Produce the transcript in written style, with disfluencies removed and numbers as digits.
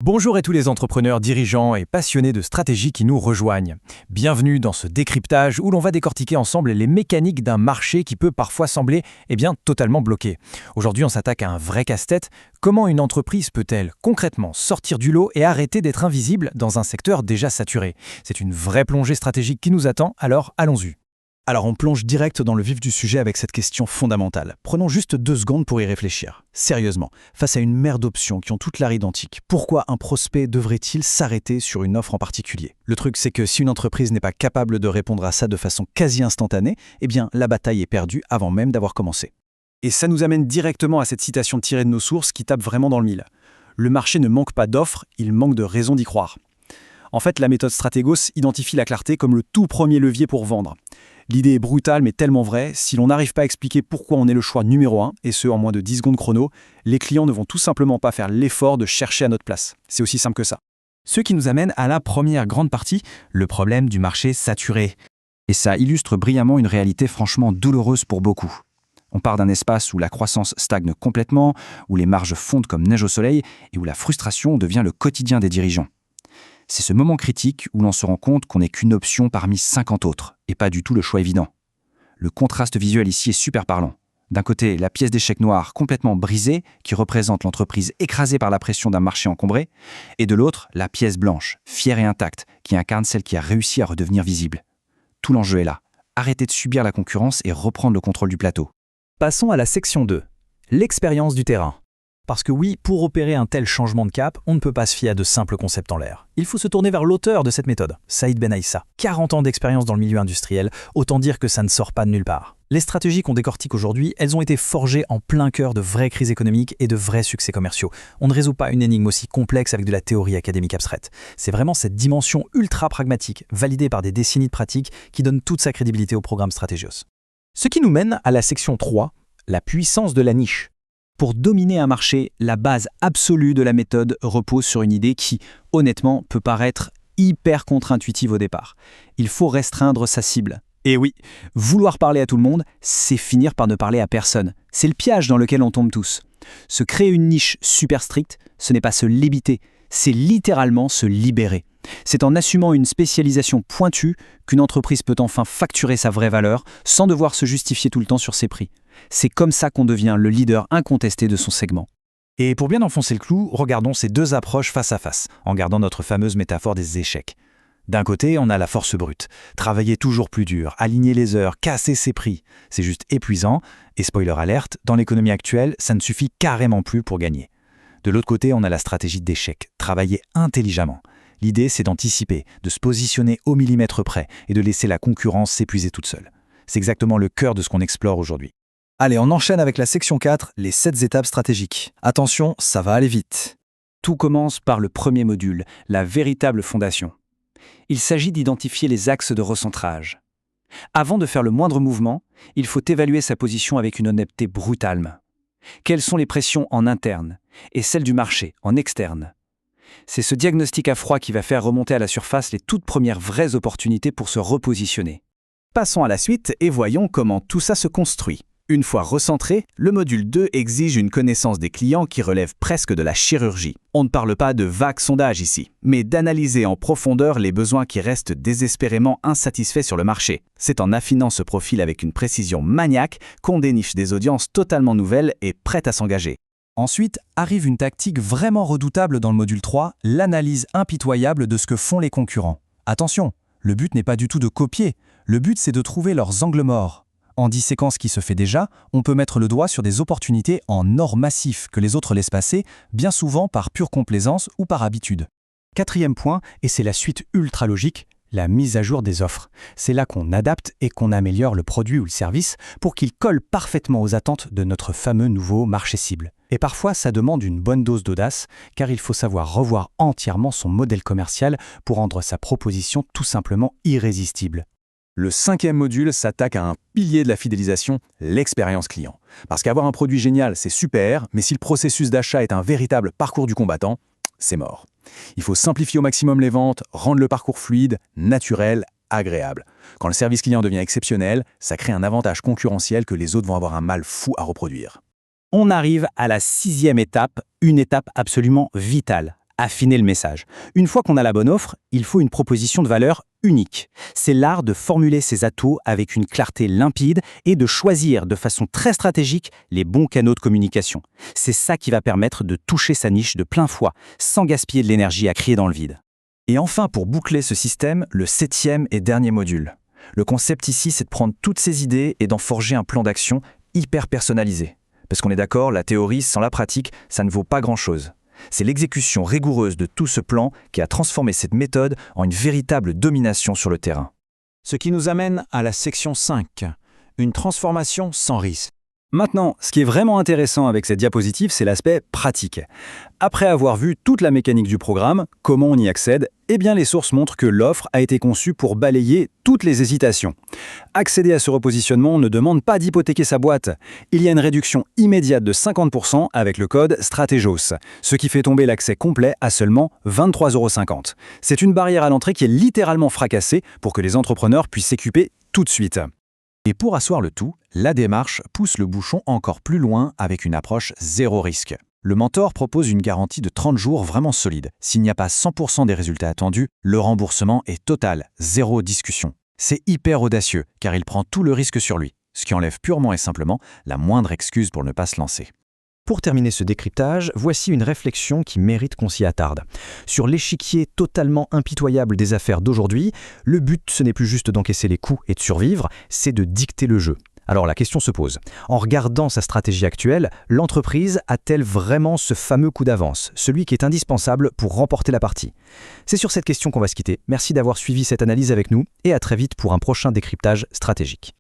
Bonjour à tous les entrepreneurs, dirigeants et passionnés de stratégie qui nous rejoignent. Bienvenue dans ce décryptage où l'on va décortiquer ensemble les mécaniques d'un marché qui peut parfois sembler totalement bloqué. Aujourd'hui, on s'attaque à un vrai casse-tête. Comment une entreprise peut-elle concrètement sortir du lot et arrêter d'être invisible dans un secteur déjà saturé? C'est une vraie plongée stratégique qui nous attend, alors allons-y. Alors on plonge direct dans le vif du sujet avec cette question fondamentale. Prenons juste 2 secondes pour y réfléchir. Sérieusement, face à une mer d'options qui ont toutes l'air identiques, pourquoi un prospect devrait-il s'arrêter sur une offre en particulier? Le truc, c'est que si une entreprise n'est pas capable de répondre à ça de façon quasi instantanée, la bataille est perdue avant même d'avoir commencé. Et ça nous amène directement à cette citation tirée de nos sources qui tape vraiment dans le mille. Le marché ne manque pas d'offres, il manque de raisons d'y croire. En fait, la méthode Stratégos identifie la clarté comme le tout premier levier pour vendre. L'idée est brutale mais tellement vraie, si l'on n'arrive pas à expliquer pourquoi on est le choix numéro 1, et ce en moins de 10 secondes chrono, les clients ne vont tout simplement pas faire l'effort de chercher à notre place. C'est aussi simple que ça. Ce qui nous amène à la première grande partie, le problème du marché saturé. Et ça illustre brillamment une réalité franchement douloureuse pour beaucoup. On part d'un espace où la croissance stagne complètement, où les marges fondent comme neige au soleil et où la frustration devient le quotidien des dirigeants. C'est ce moment critique où l'on se rend compte qu'on n'est qu'une option parmi 50 autres, et pas du tout le choix évident. Le contraste visuel ici est super parlant. D'un côté, la pièce d'échec noire complètement brisée, qui représente l'entreprise écrasée par la pression d'un marché encombré, et de l'autre, la pièce blanche, fière et intacte, qui incarne celle qui a réussi à redevenir visible. Tout l'enjeu est là. Arrêter de subir la concurrence et reprendre le contrôle du plateau. Passons à la section 2, l'expérience du terrain. Parce que oui, pour opérer un tel changement de cap, on ne peut pas se fier à de simples concepts en l'air. Il faut se tourner vers l'auteur de cette méthode, Saïd Ben Aïssa. 40 ans d'expérience dans le milieu industriel, autant dire que ça ne sort pas de nulle part. Les stratégies qu'on décortique aujourd'hui, elles ont été forgées en plein cœur de vraies crises économiques et de vrais succès commerciaux. On ne résout pas une énigme aussi complexe avec de la théorie académique abstraite. C'est vraiment cette dimension ultra pragmatique, validée par des décennies de pratique, qui donne toute sa crédibilité au programme Stratégios. Ce qui nous mène à la section 3, la puissance de la niche. Pour dominer un marché, la base absolue de la méthode repose sur une idée qui, honnêtement, peut paraître hyper contre-intuitive au départ. Il faut restreindre sa cible. Et oui, vouloir parler à tout le monde, c'est finir par ne parler à personne. C'est le piège dans lequel on tombe tous. Se créer une niche super stricte, ce n'est pas se limiter, c'est littéralement se libérer. C'est en assumant une spécialisation pointue qu'une entreprise peut enfin facturer sa vraie valeur sans devoir se justifier tout le temps sur ses prix. C'est comme ça qu'on devient le leader incontesté de son segment. Et pour bien enfoncer le clou, regardons ces deux approches face à face, en gardant notre fameuse métaphore des échecs. D'un côté, on a la force brute. Travailler toujours plus dur, aligner les heures, casser ses prix. C'est juste épuisant, et spoiler alerte, dans l'économie actuelle, ça ne suffit carrément plus pour gagner. De l'autre côté, on a la stratégie d'échec, travailler intelligemment. L'idée, c'est d'anticiper, de se positionner au millimètre près et de laisser la concurrence s'épuiser toute seule. C'est exactement le cœur de ce qu'on explore aujourd'hui. Allez, on enchaîne avec la section 4, les 7 étapes stratégiques. Attention, ça va aller vite. Tout commence par le premier module, la véritable fondation. Il s'agit d'identifier les axes de recentrage. Avant de faire le moindre mouvement, il faut évaluer sa position avec une honnêteté brutale. Quelles sont les pressions en interne et celles du marché en externe? C'est ce diagnostic à froid qui va faire remonter à la surface les toutes premières vraies opportunités pour se repositionner. Passons à la suite et voyons comment tout ça se construit. Une fois recentré, le module 2 exige une connaissance des clients qui relève presque de la chirurgie. On ne parle pas de vagues sondages ici, mais d'analyser en profondeur les besoins qui restent désespérément insatisfaits sur le marché. C'est en affinant ce profil avec une précision maniaque qu'on déniche des audiences totalement nouvelles et prêtes à s'engager. Ensuite, arrive une tactique vraiment redoutable dans le module 3, l'analyse impitoyable de ce que font les concurrents. Attention, le but n'est pas du tout de copier, le but c'est de trouver leurs angles morts. En disséquant ce qui se fait déjà, on peut mettre le doigt sur des opportunités en or massif que les autres laissent passer, bien souvent par pure complaisance ou par habitude. 4e point, et c'est la suite ultra logique, la mise à jour des offres. C'est là qu'on adapte et qu'on améliore le produit ou le service pour qu'il colle parfaitement aux attentes de notre fameux nouveau marché cible. Et parfois, ça demande une bonne dose d'audace, car il faut savoir revoir entièrement son modèle commercial pour rendre sa proposition tout simplement irrésistible. Le 5e module s'attaque à un pilier de la fidélisation, l'expérience client. Parce qu'avoir un produit génial, c'est super, mais si le processus d'achat est un véritable parcours du combattant, c'est mort. Il faut simplifier au maximum les ventes, rendre le parcours fluide, naturel, agréable. Quand le service client devient exceptionnel, ça crée un avantage concurrentiel que les autres vont avoir un mal fou à reproduire. On arrive à la 6e étape, une étape absolument vitale. affiner le message. Une fois qu'on a la bonne offre, il faut une proposition de valeur unique. C'est l'art de formuler ses atouts avec une clarté limpide et de choisir de façon très stratégique les bons canaux de communication. C'est ça qui va permettre de toucher sa niche de plein fouet, sans gaspiller de l'énergie à crier dans le vide. Et enfin, pour boucler ce système, le 7e et dernier module. Le concept ici, c'est de prendre toutes ces idées et d'en forger un plan d'action hyper personnalisé. Parce qu'on est d'accord, la théorie sans la pratique, ça ne vaut pas grand-chose. C'est l'exécution rigoureuse de tout ce plan qui a transformé cette méthode en une véritable domination sur le terrain. Ce qui nous amène à la section 5, une transformation sans risque. Maintenant, ce qui est vraiment intéressant avec cette diapositive, c'est l'aspect pratique. Après avoir vu toute la mécanique du programme, comment on y accède, eh bien les sources montrent que l'offre a été conçue pour balayer toutes les hésitations. Accéder à ce repositionnement ne demande pas d'hypothéquer sa boîte. Il y a une réduction immédiate de 50% avec le code STRATEGOS, ce qui fait tomber l'accès complet à seulement 23,50 €. C'est une barrière à l'entrée qui est littéralement fracassée pour que les entrepreneurs puissent s'équiper tout de suite. Et pour asseoir le tout, la démarche pousse le bouchon encore plus loin avec une approche zéro risque. Le mentor propose une garantie de 30 jours vraiment solide. S'il n'y a pas 100% des résultats attendus, le remboursement est total, zéro discussion. C'est hyper audacieux, car il prend tout le risque sur lui, ce qui enlève purement et simplement la moindre excuse pour ne pas se lancer. Pour terminer ce décryptage, voici une réflexion qui mérite qu'on s'y attarde. Sur l'échiquier totalement impitoyable des affaires d'aujourd'hui, le but, ce n'est plus juste d'encaisser les coups et de survivre, c'est de dicter le jeu. Alors la question se pose. En regardant sa stratégie actuelle, l'entreprise a-t-elle vraiment ce fameux coup d'avance, celui qui est indispensable pour remporter la partie? C'est sur cette question qu'on va se quitter. Merci d'avoir suivi cette analyse avec nous et à très vite pour un prochain décryptage stratégique.